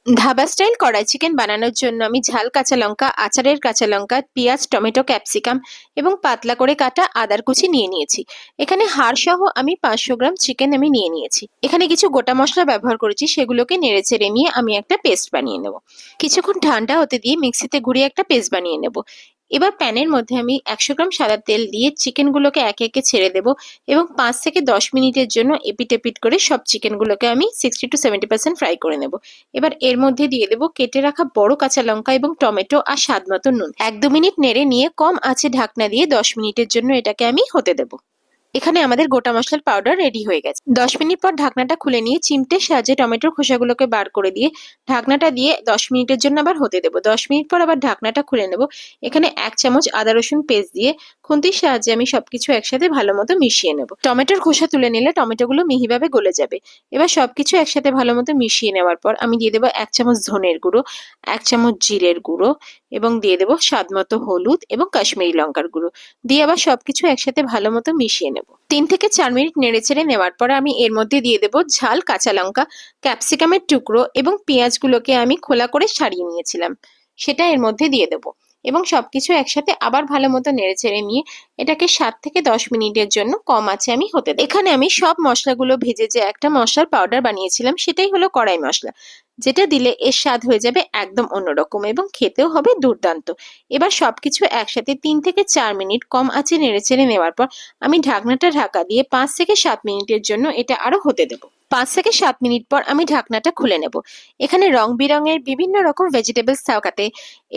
Dhaba style কড়াই chicken বানানোর জন্য আমি ঝাল কাঁচা লঙ্কা, আচারের কাঁচা লঙ্কা, পেঁয়াজ, টমেটো, ক্যাপসিকাম এবং পাতলা করে কাটা আদার কুচি নিয়ে নিয়েছি। এখানে হাড় সহ আমি 500 গ্রাম চিকেন আমি নিয়ে নিয়েছি। এখানে কিছু গোটা মশলা ব্যবহার করেছি, সেগুলোকে নেড়ে চেড়ে নিয়ে আমি একটা পেস্ট বানিয়ে নেব। কিছুক্ষণ ঠান্ডা হতে দিয়ে মিক্সিতে ঘুরিয়ে একটা পেস্ট বানিয়ে নেব। এবার প্যানের মধ্যে আমি 100 গ্রাম সাদা তেল দিয়ে চিকেনগুলোকে একে একে ছেড়ে দেবো এবং 5 থেকে 10 মিনিটের জন্য এপিট এপিট করে সব চিকেনগুলোকে আমি 60 to 70% ফ্রাই করে নেব। এবার এর মধ্যে দিয়ে দেবো কেটে রাখা বড় কাঁচা লঙ্কা এবং টমেটো আর স্বাদ মতো নুন। 1-2 মিনিট নেড়ে নিয়ে কম আঁচে ঢাকনা দিয়ে 10 মিনিটের জন্য এটাকে আমি হতে দেবো। এখানে আমাদের গোটা মশলার পাউডার রেডি হয়ে গেছে। 10 মিনিট পর ঢাকনাটা খুলে নিয়ে চিমটের সাহায্যে টমেটোর খোসাগুলোকে বার করে দিয়ে ঢাকনাটা দিয়ে 10 মিনিটের জন্য আবার হতে দেবো। 10 মিনিট পর আবার ঢাকনাটা খুলে নেব। এখানে 1 চামচ আদা রসুন পেস্ট দিয়ে খুন্তির সাহায্যে আমি সবকিছু একসাথে ভালো মতো মিশিয়ে নেব। টমেটোর খোসা তুলে নিলে টমেটোগুলো মিহিভাবে গলে যাবে। এবার সবকিছু একসাথে ভালো মতো মিশিয়ে নেওয়ার পর আমি দিয়ে দেবো 1 চামচ ধনের গুঁড়ো, 1 চামচ জিরের গুঁড়ো এবং দিয়ে দেবো স্বাদ মতো হলুদ এবং কাশ্মীরি লঙ্কার গুঁড়ো দিয়ে আবার সবকিছু একসাথে ভালো মতো মিশিয়ে নেব। 3 থেকে 4 মিনিট নেড়েচেড়ে নেওয়ার পর আমি এর মধ্যে দিয়ে দেবো ঝাল কাঁচা লঙ্কা, ক্যাপসিকামের টুকরো এবং পেঁয়াজগুলোকে আমি খোলা করে ছাড়িয়ে নিয়েছিলাম, সেটা এর মধ্যে দিয়ে দেবো এবং সবকিছু একসাথে আবার ভালো মতো নেড়েচেড়ে নিয়ে এটাকে 7 থেকে 10 মিনিটের জন্য কম আঁচে আমি হতে দেব। এখানে আমি সব মশলাগুলো ভেজে যে একটা মশলার পাউডার বানিয়েছিলাম, সেটাই হলো কড়াই মশলা, যেটা দিলে এর স্বাদ হয়ে যাবে একদম অন্যরকম এবং খেতেও হবে দুর্দান্ত। এবার সবকিছু একসাথে 3 থেকে 4 মিনিট কম আঁচে নেড়েচেড়ে নেওয়ার পর আমি ঢাকনাটা ঢাকা দিয়ে 5 থেকে 7 মিনিটের জন্য এটা আরো হতে দেবো। 5 থেকে 7 মিনিট পর আমি ঢাকনাটা খুলে নেব। এখানে রং বেরঙের বিভিন্ন রকম ভেজিটেবলস থাকাতে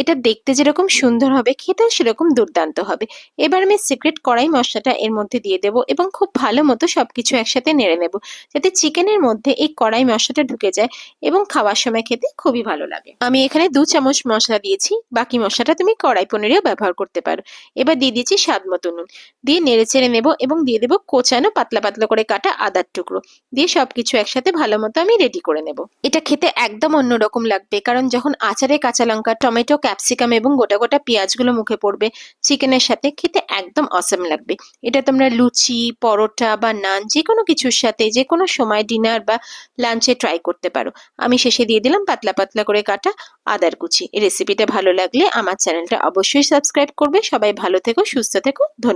এটা দেখতে যেরকম সুন্দর হবে, খেতেও সেরকম দুর্দান্ত হবে। এবার আমি সিক্রেট কড়াই মশলাটা এর মধ্যে দিয়ে দেবো এবং খুব ভালো মতো সবকিছু একসাথে নেড়ে নেব, যাতে চিকেনের মধ্যে এই কড়াই মশলাটা ঢুকে যায় এবং খাওয়ার সময় খেতে খুবই ভালো লাগে। আমি এখানে 2 চামচ মশলা দিয়েছি, বাকি মশলাটা তুমি কড়াই পনিরেও ব্যবহার করতে পারো। এবার দিয়ে দিয়েছি স্বাদ মতো নুন, দিয়ে নেড়ে চেড়ে নেবো এবং দিয়ে দেবো কোচানো পাতলা পাতলা করে কাটা আদার টুকরো দিয়ে সবকিছু একসাথে ভালো মতো আমি রেডি করে নেব। এটা খেতে একদম অন্যরকম লাগবে, কারণ যখন আচারে কাঁচা লঙ্কা, টমেটো, ক্যাপসিকাম এবং গোটা গোটা পেঁয়াজগুলো মুখে পড়বে চিকেনের সাথে, খেতে একদম অসম লাগবে। এটা তোমরা লুচি, পরোটা বা নান যে কোনো কিছুর সাথে যে কোনো সময় ডিনার বা লাঞ্চে ট্রাই করতে পারো। আমি শেষে দিয়ে দিলাম পাতলা পাতলা করে কাটা আদার কুচি। এই রেসিপিটা ভালো লাগলে আমার চ্যানেলটা অবশ্যই সাবস্ক্রাইব করবে। সবাই ভালো থেকো, সুস্থ থেকো, ধন্যবাদ।